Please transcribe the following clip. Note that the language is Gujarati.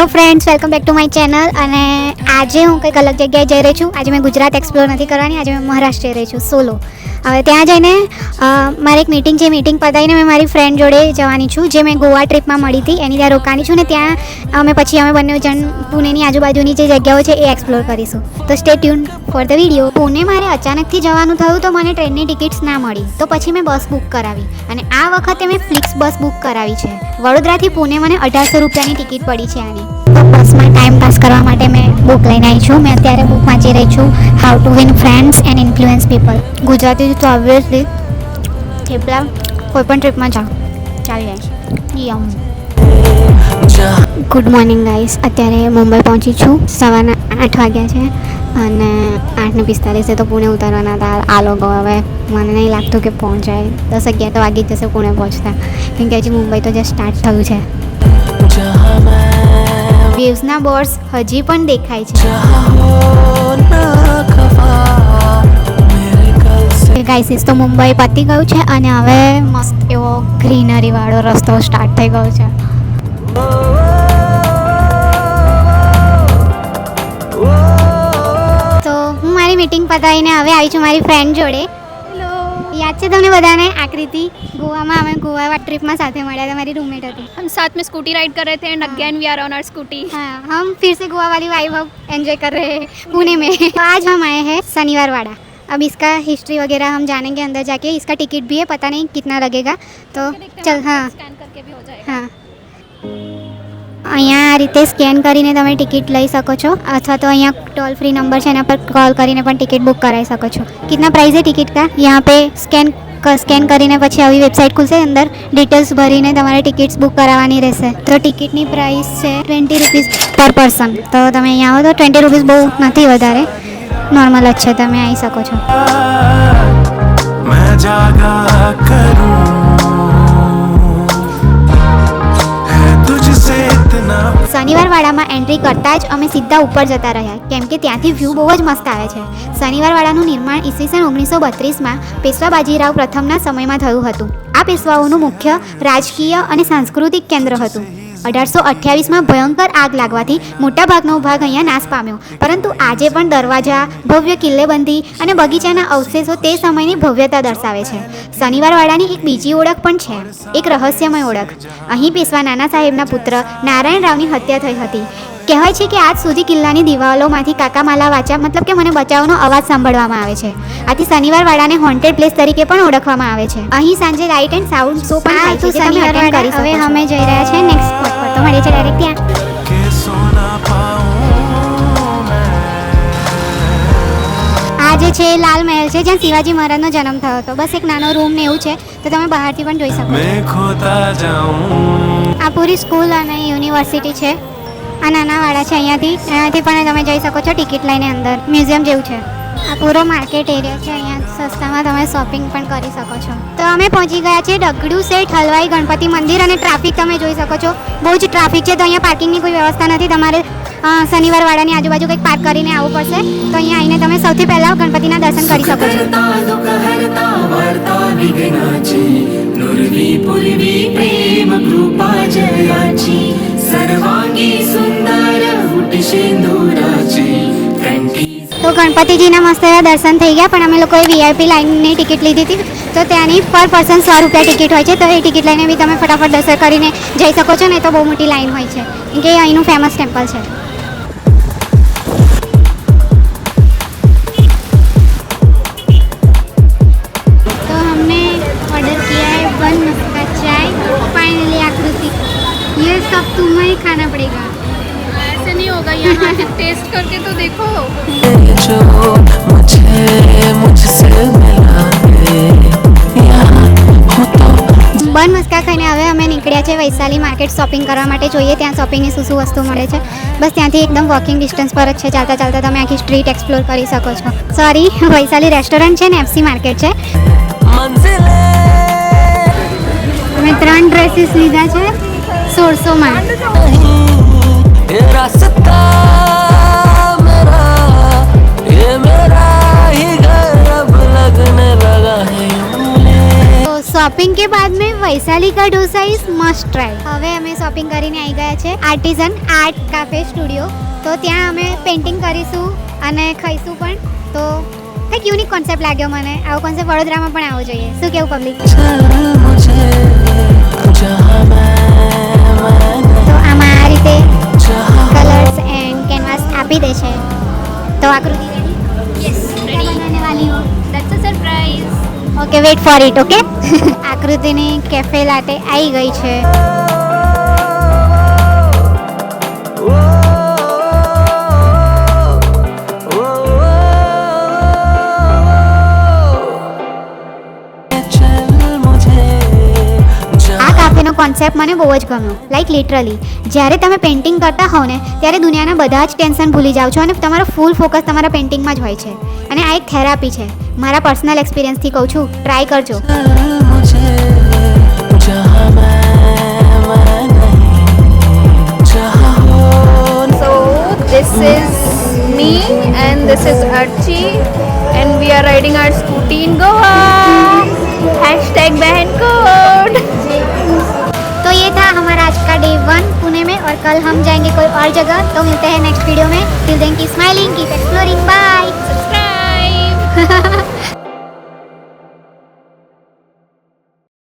Hello friends, welcome back to my channel. અને આજે હું કંઈક અલગ જગ્યાએ જઈ રહી છું. આજે મેં ગુજરાત એક્સપ્લોર નથી કરવાની, આજે મેં મહારાષ્ટ્ર જઈ રહી છું સોલો. હવે ત્યાં જઈને મારી એક મીટિંગ છે, મીટિંગ પતાવીને મેં મારી ફ્રેન્ડ જોડે જવાની છું, જે મેં ગોવા ટ્રીપમાં મળી હતી એની ત્યાં રોકાની છું. ને ત્યાં અમે બંને જણ પુણેની આજુબાજુની જે જગ્યાઓ છે એ એક્સપ્લોર કરીશું. તો stay tune for the video. Pune મારે અચાનકથી જવાનું થયું તો મને ટ્રેનની ટિકિટ્સ ના મળી, તો પછી મેં બસ બુક કરાવી. અને આ વખતે મેં ફ્લિક્સ બસ બુક કરાવી છે. વડોદરાથી પુણે મને 1800 રૂપિયાની ટિકિટ પડી છે આની. તો બસમાં ટાઈમ પાસ કરવા માટે મેં બુક લઈને આવી છું. મેં અત્યારે બુક વાંચી રહી છું, how to win friends and influence people. Gujarati તો ઓબ્વિયસલી થેપલા કોઈ પણ ટ્રીપમાં ચાલી જાય. Good morning guys. અત્યારે મુંબઈ પહોંચી છું. સવારના 8 વાગ્યા છે અને 8:45 તો પુણે ઉતારવાના હતા આ લોકો. હવે મને નહીં લાગતું કે પહોંચાય. 10-11 તો વાગી જ જશે પુણે પહોંચતા, કેમ કે હજી મુંબઈ તો જસ્ટ સ્ટાર્ટ થયું છે. વેવ્સના બોર્ડ્સ હજી પણ દેખાય છે. ગાઈસ તો મુંબઈ પતી ગયું છે અને હવે મસ્ત એવો ગ્રીનરી વાળો રસ્તો સ્ટાર્ટ થઈ ગયો છે. તો હું મારી મીટિંગ પતાવીને હવે આવી છું મારી ફ્રેન્ડ જોડે. याद है तुमने बधाने आकृति गोवा में हमें गोवा ट्रिप में साथ મળ્યા था. हमारी रूममेट थी. हम साथ में स्कूटी राइड कर रहे थे and again we are on our Scooty. हाँ, हम फिर से गोवा वाली वाइब अब एंजॉय कर रहे हैं पुणे में. तो आज हम आए हैं शनिवार वाड़ा. अब इसका हिस्ट्री वगैरह हम जानेंगे अंदर जाके. इसका टिकट भी है, पता नहीं कितना लगेगा. तो चल हाँ स्कैन करके भी हो जाएगा. हाँ, અહીંયા આ રીતે સ્કેન કરીને તમે ટિકિટ લઈ શકો છો, અથવા તો અહીંયા ટોલ फ्री નંબર છે એના પર કોલ કરીને પણ ટિકિટ બુક કરાવી શકો છો. कितना प्राइस है टिकट का? यहाँ पे સ્કેન કરીને પછી આવી વેબસાઇટ ખુલશે, અંદર ડિટેલ્સ ભરીને તમારે ટિકિટ્સ બુક કરાવવાની રહેશે. તો ટિકિટની પ્રાઇસ છે 20 રૂપીસ પર પર્સન. તો તમે અહીંયા આવો તો 20 રૂપીસ બહુ નથી, વધારે નોર્મલ જ છે, તમે આવી શકો છો. શનિવારવાડામાં એન્ટ્રી કરતાં જ અમે સીધા ઉપર જતા રહ્યા, કેમ કે ત્યાંથી વ્યૂ બહુ જ મસ્ત આવે છે. શનિવારવાડાનું નિર્માણ ઈસવીસન 1932માં પેશવા બાજીરાવ પ્રથમના સમયમાં થયું હતું. આ પેશવાઓનું મુખ્ય રાજકીય અને સાંસ્કૃતિક કેન્દ્ર હતું. 1828માં ભયંકર આગ લાગવાથી મોટાભાગનો ભાગ અહીંયા નાશ પામ્યો, પરંતુ આજે પણ દરવાજા, ભવ્ય કિલ્લેબંધી અને બગીચાના અવશેષો તે સમયની ભવ્યતા દર્શાવે છે. શનિવારવાડાની એક બીજી ઓળખ પણ છે, એક રહસ્યમય ઓળખ. અહીં પેશવા નાના સાહેબના પુત્ર નારાયણ રાવની હત્યા થઈ હતી. કહેવાય છે કે આજ સુધી કિલ્લાની દિવાલોમાંથી કાકા માલા વાચા મતલબ કે મને બચાવનો અવાજ સાંભળવામાં આવે છે. આથી શનિવારવાડાને હોન્ટેડ પ્લેસ તરીકે પણ ઓળખવામાં આવે છે. અહીં સાંજે લાઇટ એન્ડ સાઉન્ડ શો પણ થાય છે, જે તમે અટેન્ડ કરી શકો. હવે અમે જઈ રહ્યા છે નેક્સ્ટ સ્પોટ પર, તો મળીએ છે ડાયરેક્ટ ત્યાં. આ જે છે લાલ મહેલ છે, જ્યાં શિવાજી મહારાજનો જન્મ થયો હતો. બસ એક નાનો રૂમ ને એવું છે, તો તમે બહારથી પણ જોઈ શકો છો. આ પૂરી સ્કૂલ અને યુનિવર્સિટી છે. આ નાના વાડા છે, અહીંયાથી પણ તમે જઈ શકો છો ટિકિટ લઈને અંદર. મ્યુઝિયમ જેવું છે. આ પૂરો માર્કેટ એરિયા છે, અહીંયા સસ્તામાં તમે શોપિંગ પણ કરી શકો છો. તો અમે પહોંચી ગયા છે ડગડુ શેઠ હલવાઈ ગણપતિ મંદિર. અને ટ્રાફિક તમે જોઈ શકો છો, બહુ જ ટ્રાફિક છે. તો અહીંયા પાર્કિંગની કોઈ વ્યવસ્થા નથી, તમારે શનિવારવાડાની આજુબાજુ કંઈક પાર્ક કરીને આવવું પડશે. તો અહીંયા આવીને તમે સૌથી પહેલાં ગણપતિના દર્શન કરી શકો છો. તો ગણપતિજીના મસ્ત એવા દર્શન થઈ ગયા, પણ અમે લોકોએ VIP લાઇનની ટિકિટ લીધી હતી. તો ત્યાંની પર પર્સન 100 રૂપિયા ટિકિટ હોય છે. તો એ ટિકિટ લઈને બી તમે ફટાફટ દર્શન કરીને જઈ શકો છો. ને તો બહુ મોટી લાઇન હોય છે, કેમ કે અહીંનું ફેમસ ટેમ્પલ છે. તો हमने ऑर्डर किया है 1 मस्का चाय. फाइनली आकृति, ये सब तुम्हें ही खाना पड़ेगा. ऐसे नहीं होगा, यहाँ से टेस्ट करके तो देखो. जो मुझसे मिला બન મસ્કા ખાઈને હવે અમે નીકળ્યા છે વૈશાલી માર્કેટ શોપિંગ કરવા માટે. જોઈએ ત્યાં શોપિંગની શું વસ્તુ મળે છે. બસ ત્યાંથી એકદમ વોકિંગ ડિસ્ટન્સ પર જ છે. ચાલતા ચાલતા તમે આખી સ્ટ્રીટ એક્સપ્લોર કરી શકો છો. સોરી, વૈશાલી રેસ્ટોરન્ટ છે ને FC માર્કેટ છે. અમે 3 ડ્રેસીસ લીધા છે 1600માં. शॉपिंग के बाद में वैशाली का डोसा इज मस्ट ट्राई. હવે અમે શોપિંગ કરીને આવી ગયા છે આર્ટિઝન આર્ટ કાફે સ્ટુડિયો. તો ત્યાં અમે પેઇન્ટિંગ કરીશું અને ખાઈશું પણ. તો કંઈક યુનિક કોન્સેપ્ટ લાગ્યો મને. આવો કોન્સેપ્ટ વડોદરામાં પણ આવવો જોઈએ. શું કેવું પબ્લિક? चल मुझे जहाँ मैं તો આમાં આ રીતે जहाँ કલર્સ એન્ડ કેનવાસ આપી દે છે. તો આકૃતિ રેડી? यस क्या बनाने वाली हो? That's a surprise. Okay wait for it. Okay આકૃતિની કેફે લાટે આવી ગઈ છે. चल मुझे આ કાફેનો કોન્સેપ્ટ મને બહુ જ ગમ્યો. લાઈક લિટરલી જ્યારે તમે પેઇન્ટિંગ કરતા હોવ ને ત્યારે દુનિયાના બધા જ ટેન્શન ભૂલી જાઓ છો અને તમારો ફૂલ ફોકસ તમારા પેઇન્ટિંગમાં જ હોય છે. અને આ એક થેરાપી છે. મારા પર્સનલ એક્સપિરિયન્સથી કહું છું, ટ્રાય કરજો. चल मुझे जहाँ मैं नहीं जहाँ हो So this is me and this is Archie and we are riding our scooty in Goa. #बहन कोड. तो ये था हमारा आज का डे 1 पुणे में और कल हम जाएंगे कोई और जगह. तो मिलते हैं नेक्स्ट वीडियो में. Till then keep smiling, keep exploring. Bye. Subscribe.